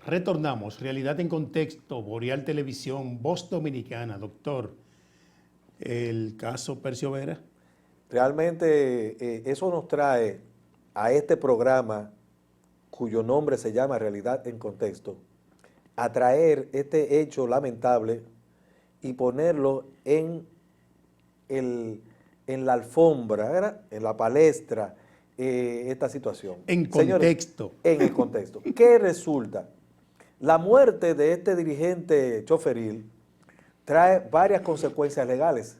Retornamos, Realidad en Contexto, Boreal Televisión, Voz Dominicana. Doctor, el caso Percio Vera. Realmente eso nos trae a este programa, cuyo nombre se llama Realidad en Contexto, a traer este hecho lamentable y ponerlo en la alfombra, ¿verdad? En la palestra, esta situación. En contexto. Señores, en el contexto. ¿Qué resulta? La muerte de este dirigente choferil trae varias consecuencias legales.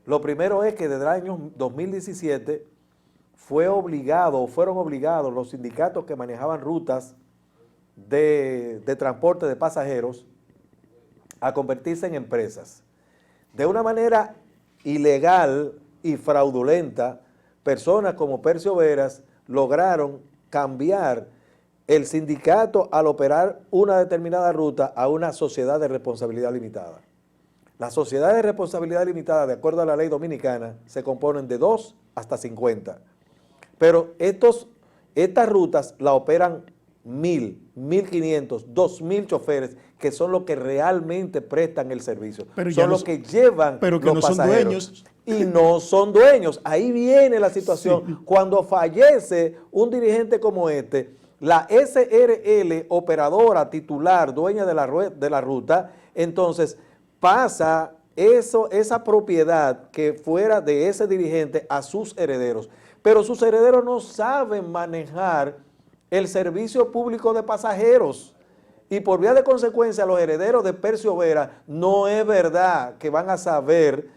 Lo primero es que desde el año 2017 fueron obligados los sindicatos que manejaban rutas de transporte de pasajeros a convertirse en empresas. De una manera ilegal y fraudulenta, personas como Percio Veras lograron cambiar el sindicato al operar una determinada ruta a una sociedad de responsabilidad limitada. Las sociedades de responsabilidad limitada, de acuerdo a la ley dominicana, se componen de 2 hasta 50. Pero estas rutas la operan 1,000, 1,500, 2,000 choferes, que son los que realmente prestan el servicio. Pero son los que llevan pero que los no pasajeros. Son dueños. Y no son dueños. Ahí viene la situación. Sí. Cuando fallece un dirigente como este, la SRL, operadora titular, dueña de la ruta, entonces pasa esa propiedad que fuera de ese dirigente a sus herederos. Pero sus herederos no saben manejar el servicio público de pasajeros. Y por vía de consecuencia, los herederos de Percio Vera no es verdad que van a saber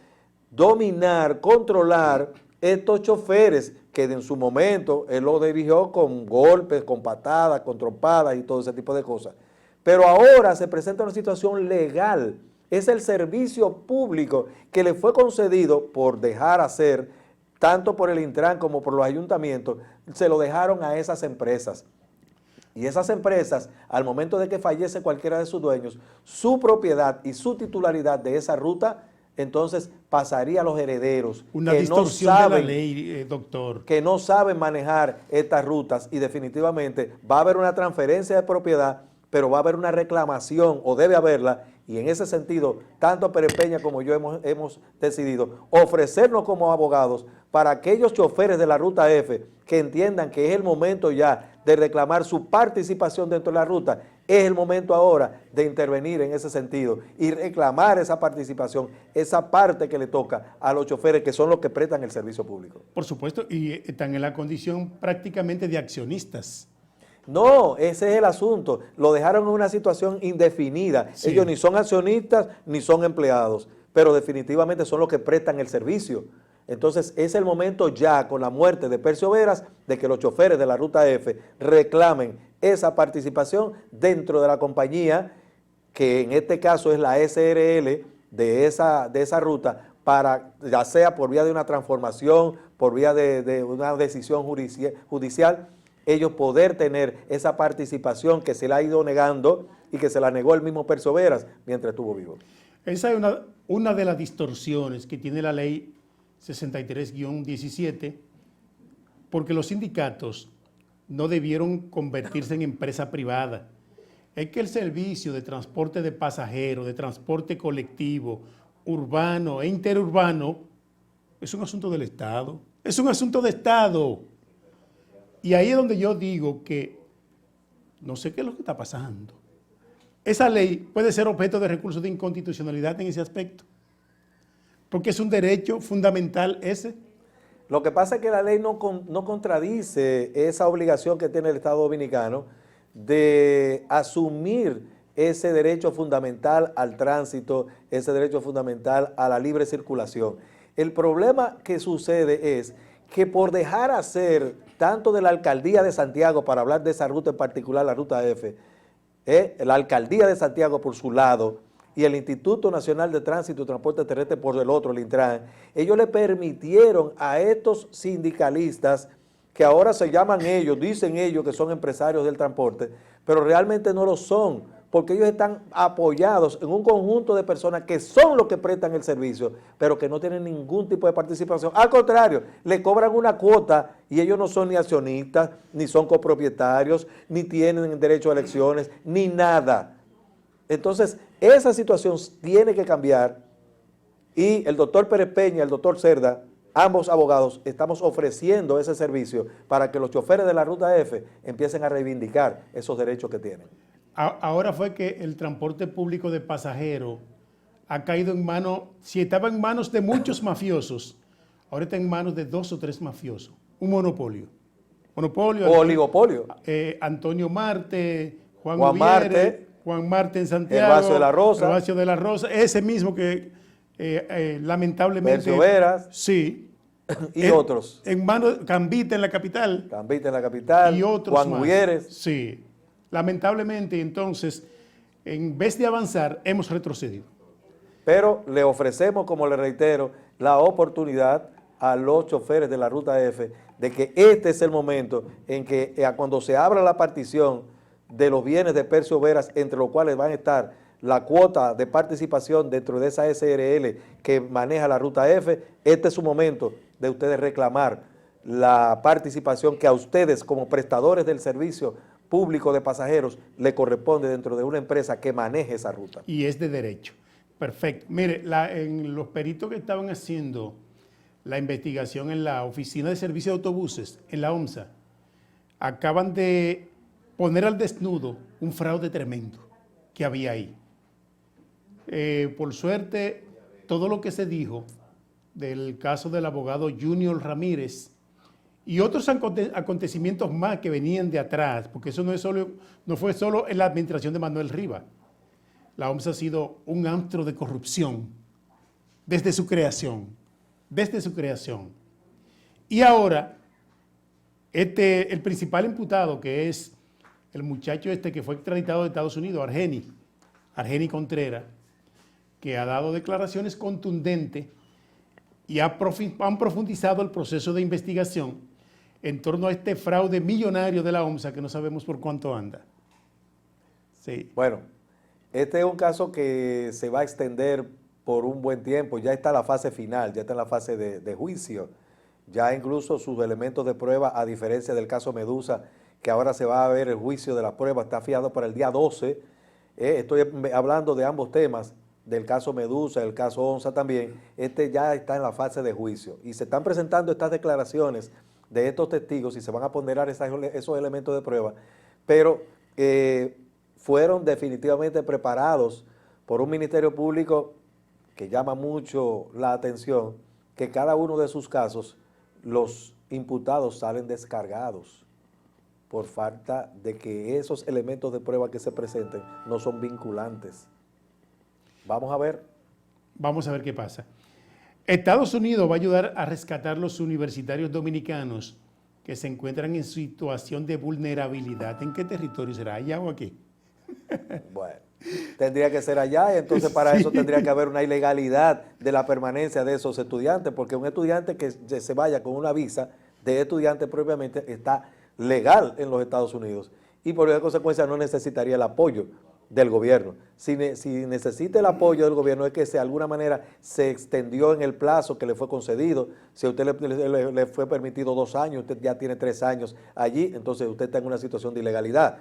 dominar, controlar estos choferes que en su momento él lo dirigió con golpes, con patadas, con trompadas y todo ese tipo de cosas. Pero ahora se presenta una situación legal. Es el servicio público que le fue concedido por dejar hacer, tanto por el Intran como por los ayuntamientos, se lo dejaron a esas empresas. Y esas empresas, al momento de que fallece cualquiera de sus dueños, su propiedad y su titularidad de esa ruta, entonces pasaría a los herederos. Una distorsión de la ley, doctor. Que no saben manejar estas rutas y definitivamente va a haber una transferencia de propiedad, pero va a haber una reclamación, o debe haberla, y en ese sentido, tanto Pérez Peña como yo hemos decidido ofrecernos como abogados para aquellos choferes de la Ruta F que entiendan que es el momento ya de reclamar su participación dentro de la ruta, es el momento ahora de intervenir en ese sentido y reclamar esa participación, esa parte que le toca a los choferes que son los que prestan el servicio público. Por supuesto, y están en la condición prácticamente de accionistas. No, ese es el asunto. Lo dejaron en una situación indefinida. Sí. Ellos ni son accionistas ni son empleados, pero definitivamente son los que prestan el servicio. Entonces es el momento ya, con la muerte de Percio Veras, de que los choferes de la Ruta F reclamen esa participación dentro de la compañía, que en este caso es la SRL de esa ruta, para, ya sea por vía de una transformación, por vía de una decisión judicial, ellos poder tener esa participación que se le ha ido negando y que se la negó el mismo Percio Veras mientras estuvo vivo. Esa es una de las distorsiones que tiene la ley 63-17, porque los sindicatos no debieron convertirse en empresa privada. Es que el servicio de transporte de pasajeros, de transporte colectivo, urbano e interurbano, es un asunto del Estado. Es un asunto de Estado. Y ahí es donde yo digo que no sé qué es lo que está pasando. Esa ley puede ser objeto de recursos de inconstitucionalidad en ese aspecto, porque es un derecho fundamental ese. Lo que pasa es que la ley no contradice esa obligación que tiene el Estado Dominicano de asumir ese derecho fundamental al tránsito, ese derecho fundamental a la libre circulación. El problema que sucede es que por dejar hacer tanto de la Alcaldía de Santiago, para hablar de esa ruta en particular, la Ruta F, la Alcaldía de Santiago por su lado y el Instituto Nacional de Tránsito y Transporte Terrestre por el otro, el Intran, ellos le permitieron a estos sindicalistas, que ahora se llaman ellos, dicen ellos que son empresarios del transporte, pero realmente no lo son, porque ellos están apoyados en un conjunto de personas que son los que prestan el servicio, pero que no tienen ningún tipo de participación. Al contrario, le cobran una cuota y ellos no son ni accionistas, ni son copropietarios, ni tienen derecho a elecciones, ni nada. Entonces, esa situación tiene que cambiar y el doctor Pérez Peña y el doctor Cerda, ambos abogados, estamos ofreciendo ese servicio para que los choferes de la Ruta F empiecen a reivindicar esos derechos que tienen. Ahora fue que el transporte público de pasajeros ha caído en manos, si estaba en manos de muchos mafiosos, ahora está en manos de 2 o 3 mafiosos. Un monopolio. Monopolio. O oligopolio. Antonio Marte, Juan Marte. Marte. Juan Marte en Santiago. Gervasio de la Rosa. Gervasio de la Rosa. Ese mismo que lamentablemente... Percio Veras. Sí. Y otros. En manos, Cambita en la capital. Cambita en la capital. Y otros Juan más. Gutierrez. Sí. Lamentablemente, entonces, en vez de avanzar, hemos retrocedido. Pero le ofrecemos, como le reitero, la oportunidad a los choferes de la Ruta F de que este es el momento en que cuando se abra la partición de los bienes de Percio Veras, entre los cuales van a estar la cuota de participación dentro de esa SRL que maneja la Ruta F, este es su momento de ustedes reclamar la participación que a ustedes como prestadores del servicio público de pasajeros le corresponde dentro de una empresa que maneje esa ruta. Y es de derecho. Perfecto. Mire, en los peritos que estaban haciendo la investigación en la Oficina de Servicio de Autobuses, en la OMSA, acaban de poner al desnudo un fraude tremendo que había ahí. Por suerte, todo lo que se dijo del caso del abogado Junior Ramírez y otros acontecimientos más que venían de atrás, porque eso no fue solo en la administración de Manuel Rivas. La OMSA ha sido un antro de corrupción desde su creación, Y ahora, el principal imputado, que es el muchacho que fue extraditado de Estados Unidos, Argeni Contreras, que ha dado declaraciones contundentes y han profundizado el proceso de investigación en torno a este fraude millonario de la OMSA que no sabemos por cuánto anda. Sí. Bueno, este es un caso que se va a extender por un buen tiempo, ya está en la fase final, ya está en la fase de juicio, ya incluso sus elementos de prueba, a diferencia del caso Medusa, que ahora se va a ver el juicio de las pruebas, está fiado para el día 12, estoy hablando de ambos temas, del caso Medusa, el caso OMSA también, este ya está en la fase de juicio y se están presentando estas declaraciones de estos testigos y se van a ponderar esos elementos de prueba, pero fueron definitivamente preparados por un Ministerio Público que llama mucho la atención, que cada uno de sus casos los imputados salen descargados por falta de que esos elementos de prueba que se presenten no son vinculantes. Vamos a ver. Vamos a ver qué pasa. Estados Unidos va a ayudar a rescatar los universitarios dominicanos que se encuentran en situación de vulnerabilidad. ¿En qué territorio será? ¿Allá o aquí? Bueno, tendría que ser allá y entonces para eso tendría que haber una ilegalidad de la permanencia de esos estudiantes, porque un estudiante que se vaya con una visa de estudiante propiamente está legal en los Estados Unidos y por esa consecuencia no necesitaría el apoyo del gobierno. Si necesita el apoyo del gobierno es que de alguna manera se extendió en el plazo que le fue concedido. Si a usted le fue permitido 2 años, usted ya tiene 3 años allí, entonces usted está en una situación de ilegalidad.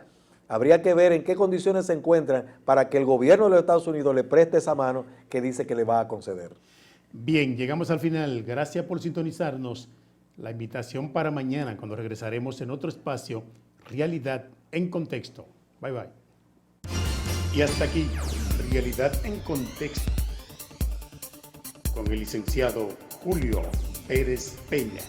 Habría que ver en qué condiciones se encuentran para que el gobierno de los Estados Unidos le preste esa mano que dice que le va a conceder. Bien, llegamos al final. Gracias por sintonizarnos. La invitación para mañana, cuando regresaremos en otro espacio, Realidad en Contexto. Bye, bye. Y hasta aquí, Realidad en Contexto, con el licenciado Julio Pérez Peña.